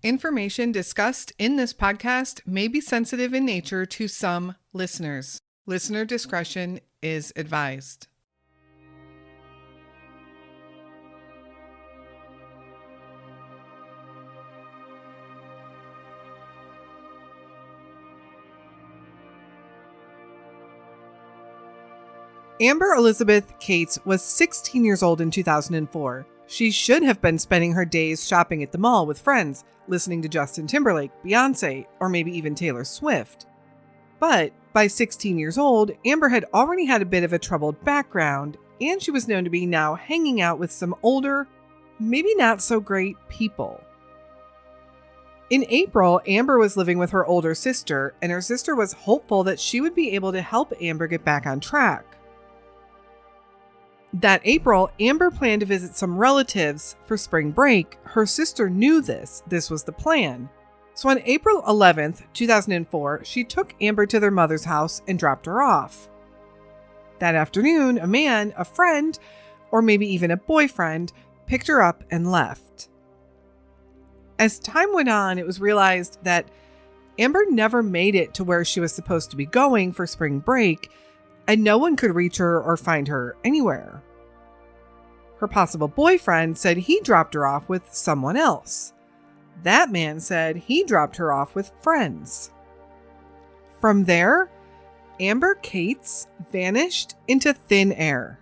Information discussed in this podcast may be sensitive in nature to some listeners. Listener discretion is advised. Amber Elizabeth Cates was 16 years old in 2004. She should have been spending her days shopping at the mall with friends, listening to Justin Timberlake, Beyonce, or maybe even Taylor Swift. But by 16 years old, Amber had already had a bit of a troubled background, and she was known to be now hanging out with some older, maybe not so great people. In April, Amber was living with her older sister, and her sister was hopeful that she would be able to help Amber get back on track. That April, Amber planned to visit some relatives for spring break. Her sister knew this. This was the plan. So on April 11th, 2004, she took Amber to their mother's house and dropped her off. That afternoon, a man, a friend, or maybe even a boyfriend, picked her up and left. As time went on, it was realized that Amber never made it to where she was supposed to be going for spring break, and no one could reach her or find her anywhere. Her possible boyfriend said he dropped her off with someone else. That man said he dropped her off with friends. From there, Amber Cates vanished into thin air.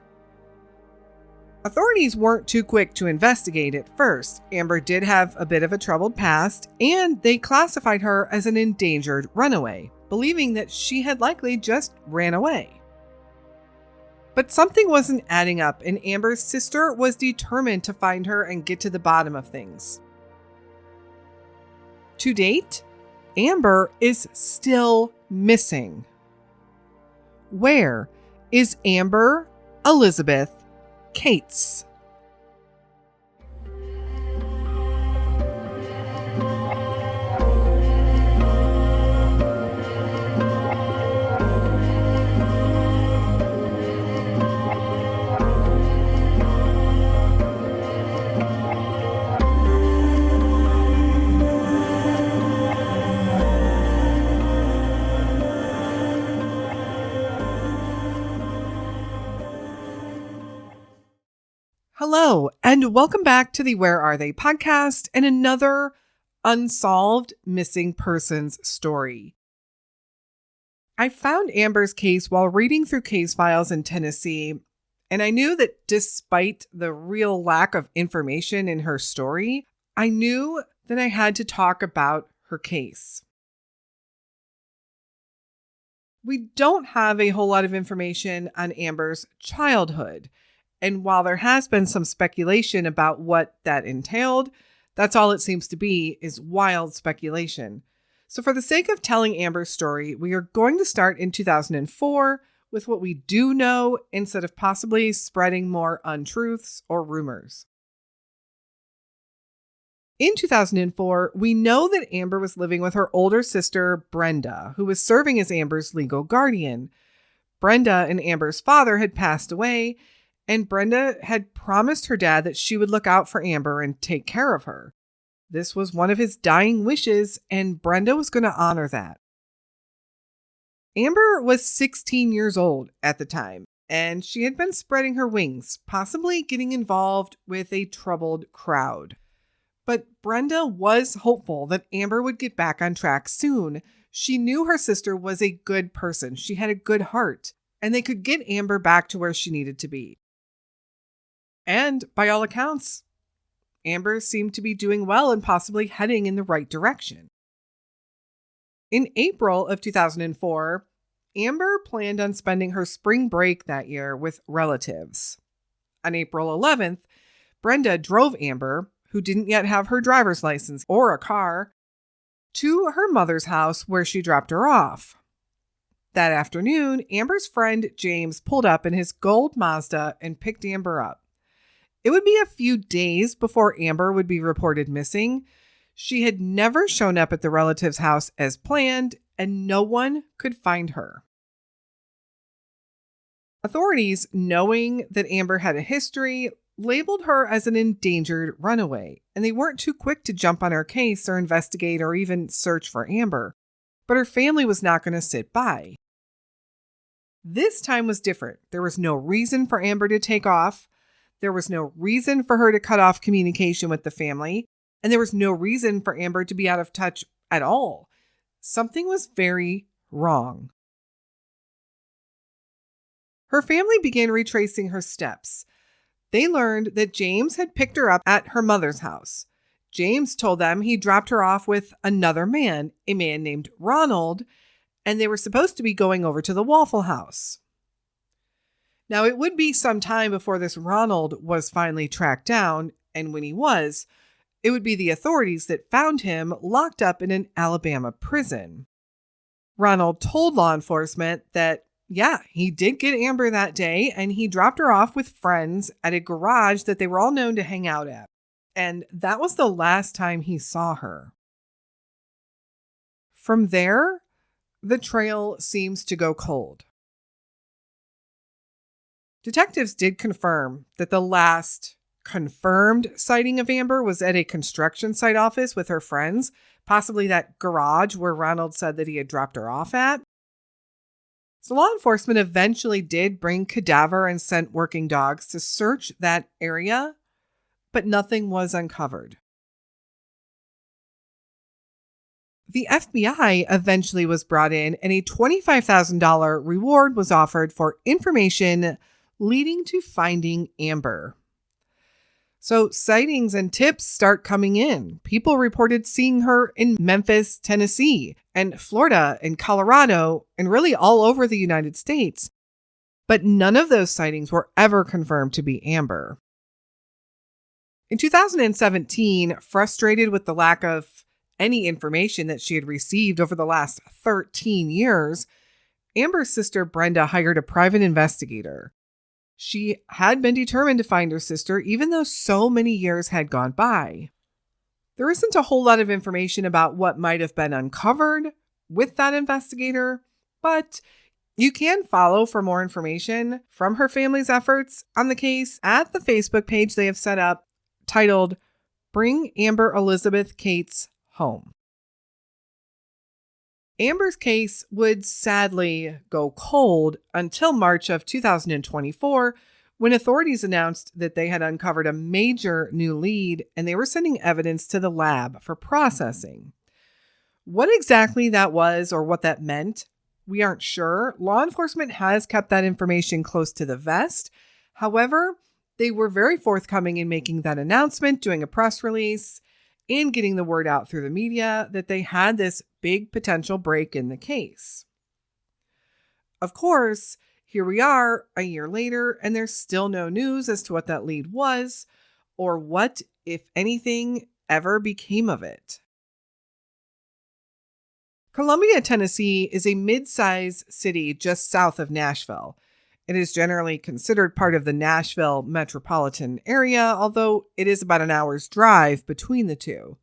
Authorities weren't too quick to investigate at first. Amber did have a bit of a troubled past, and they classified her as an endangered runaway, believing that she had likely just ran away. But something wasn't adding up, and Amber's sister was determined to find her and get to the bottom of things. To date, Amber is still missing. Where is Amber Elizabeth Cates? Hello, and welcome back to the Where Are They podcast and another unsolved missing persons story. I found Amber's case while reading through case files in Tennessee, and I knew that despite the real lack of information in her story, I knew that I had to talk about her case. We don't have a whole lot of information on Amber's childhood. And while there has been some speculation about what that entailed, that's all it seems to be is wild speculation. So for the sake of telling Amber's story, we are going to start in 2004 with what we do know instead of possibly spreading more untruths or rumors. In 2004, we know that Amber was living with her older sister, Brenda, who was serving as Amber's legal guardian. Brenda and Amber's father had passed away, and Brenda had promised her dad that she would look out for Amber and take care of her. This was one of his dying wishes, and Brenda was going to honor that. Amber was 16 years old at the time, and she had been spreading her wings, possibly getting involved with a troubled crowd. But Brenda was hopeful that Amber would get back on track soon. She knew her sister was a good person. She had a good heart, and they could get Amber back to where she needed to be. And by all accounts, Amber seemed to be doing well and possibly heading in the right direction. In April of 2004, Amber planned on spending her spring break that year with relatives. On April 11th, Brenda drove Amber, who didn't yet have her driver's license or a car, to her mother's house where she dropped her off. That afternoon, Amber's friend James pulled up in his gold Mazda and picked Amber up. It would be a few days before Amber would be reported missing. She had never shown up at the relative's house as planned, and no one could find her. Authorities, knowing that Amber had a history, labeled her as an endangered runaway, and they weren't too quick to jump on her case or investigate or even search for Amber. But her family was not going to sit by. This time was different. There was no reason for Amber to take off. There was no reason for her to cut off communication with the family. And there was no reason for Amber to be out of touch at all. Something was very wrong. Her family began retracing her steps. They learned that James had picked her up at her mother's house. James told them he dropped her off with another man, a man named Ronald, and they were supposed to be going over to the Waffle House. Now, it would be some time before this Ronald was finally tracked down, and when he was, it would be the authorities that found him locked up in an Alabama prison. Ronald told law enforcement that, yeah, he did get Amber that day, and he dropped her off with friends at a garage that they were all known to hang out at. And that was the last time he saw her. From there, the trail seems to go cold. Detectives did confirm that the last confirmed sighting of Amber was at a construction site office with her friends, possibly that garage where Ronald said that he had dropped her off at. So law enforcement eventually did bring cadaver and scent working dogs to search that area, but nothing was uncovered. The FBI eventually was brought in, and a $25,000 reward was offered for information leading to finding Amber. So sightings and tips start coming in. People reported seeing her in Memphis, Tennessee, and Florida and Colorado, and really all over the United States. But none of those sightings were ever confirmed to be Amber. In 2017, frustrated with the lack of any information that she had received over the last 13 years, Amber's sister Brenda hired a private investigator. She had been determined to find her sister, even though so many years had gone by. There isn't a whole lot of information about what might have been uncovered with that investigator, but you can follow for more information from her family's efforts on the case at the Facebook page they have set up titled Bring Amber Elizabeth Cates Home. Amber's case would sadly go cold until March of 2024, when authorities announced that they had uncovered a major new lead and they were sending evidence to the lab for processing. What exactly that was or what that meant, we aren't sure. Law enforcement has kept that information close to the vest. However, they were very forthcoming in making that announcement, doing a press release, and getting the word out through the media that they had this big potential break in the case. Of course, here we are a year later, and there's still no news as to what that lead was or what, if anything, ever became of it. Columbia, Tennessee is a mid-sized city just south of Nashville. It is generally considered part of the Nashville metropolitan area, although it is about an hour's drive between the two.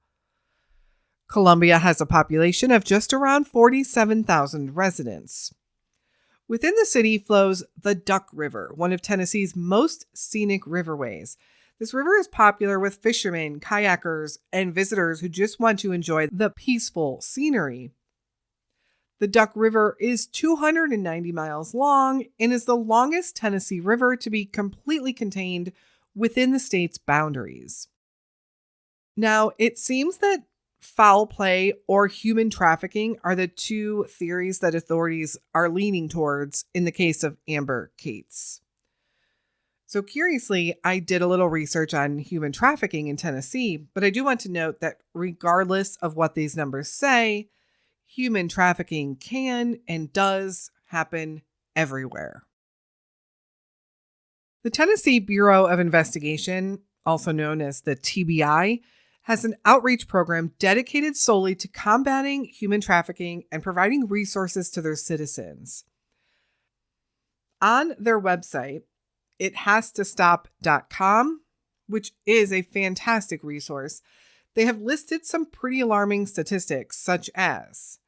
Columbia has a population of just around 47,000 residents. Within the city flows the Duck River, one of Tennessee's most scenic riverways. This river is popular with fishermen, kayakers, and visitors who just want to enjoy the peaceful scenery. The Duck River is 290 miles long and is the longest Tennessee river to be completely contained within the state's boundaries. Now, it seems that foul play or human trafficking are the two theories that authorities are leaning towards in the case of Amber Cates. So curiously, I did a little research on human trafficking in Tennessee, but I do want to note that regardless of what these numbers say, human trafficking can and does happen everywhere. The Tennessee Bureau of Investigation, also known as the TBI, has an outreach program dedicated solely to combating human trafficking and providing resources to their citizens. On their website, ithastostop.com, which is a fantastic resource, they have listed some pretty alarming statistics, such as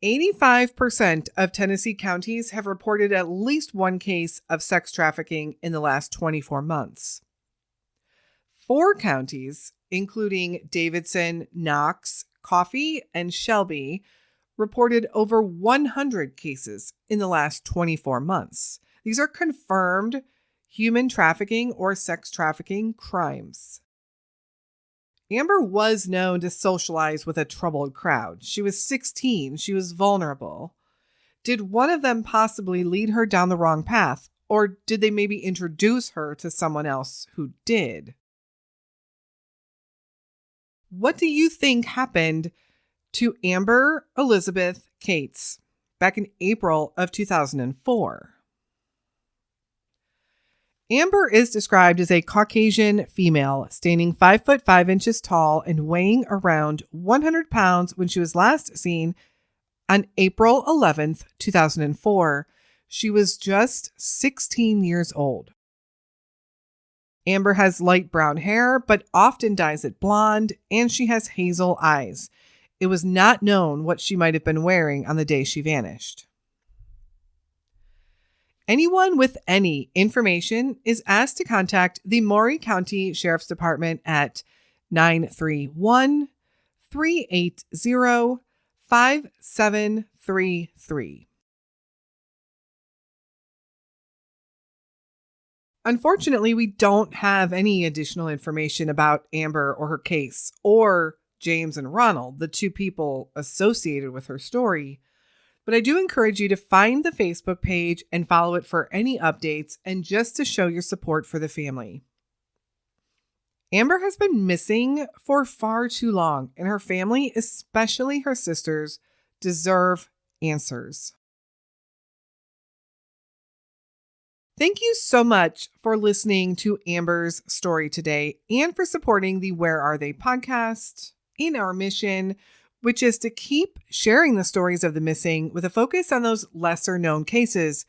85% of Tennessee counties have reported at least one case of sex trafficking in the last 24 months. 4 counties, including Davidson, Knox, Coffee, and Shelby, reported over 100 cases in the last 24 months. These are confirmed human trafficking or sex trafficking crimes. Amber was known to socialize with a troubled crowd. She was 16. She was vulnerable. Did one of them possibly lead her down the wrong path? Or did they maybe introduce her to someone else who did? What do you think happened to Amber Elizabeth Cates back in April of 2004? Amber is described as a Caucasian female, standing 5 foot 5 inches tall and weighing around 100 pounds when she was last seen on April 11th, 2004. She was just 16 years old. Amber has light brown hair, but often dyes it blonde, and she has hazel eyes. It was not known what she might have been wearing on the day she vanished. Anyone with any information is asked to contact the Maury County Sheriff's Department at 931-380-5733. Unfortunately, we don't have any additional information about Amber or her case, or James and Ronald, the 2 people associated with her story. But I do encourage you to find the Facebook page and follow it for any updates and just to show your support for the family. Amber has been missing for far too long, and her family, especially her sisters, deserve answers. Thank you so much for listening to Amber's story today and for supporting the Where Are They podcast in our mission, which is to keep sharing the stories of the missing with a focus on those lesser known cases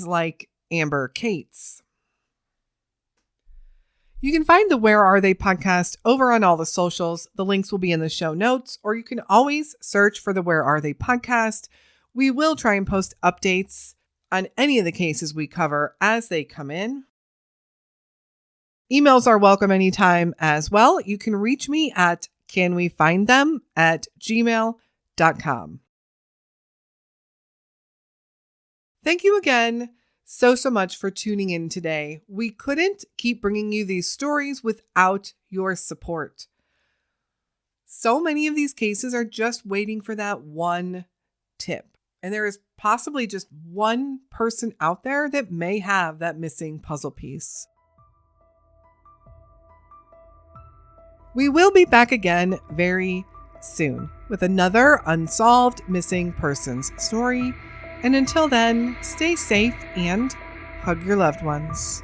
like Amber Cates. You can find the Where Are They podcast over on all the socials. The links will be in the show notes, or you can always search for the Where Are They podcast. We will try and post updates on any of the cases we cover as they come in. Emails are welcome anytime as well. You can reach me at canwefindthem@gmail.com. Thank you again so much for tuning in today. We couldn't keep bringing you these stories without your support. So many of these cases are just waiting for that one tip. And there is possibly just one person out there that may have that missing puzzle piece. We will be back again very soon with another unsolved missing persons story. And until then, stay safe and hug your loved ones.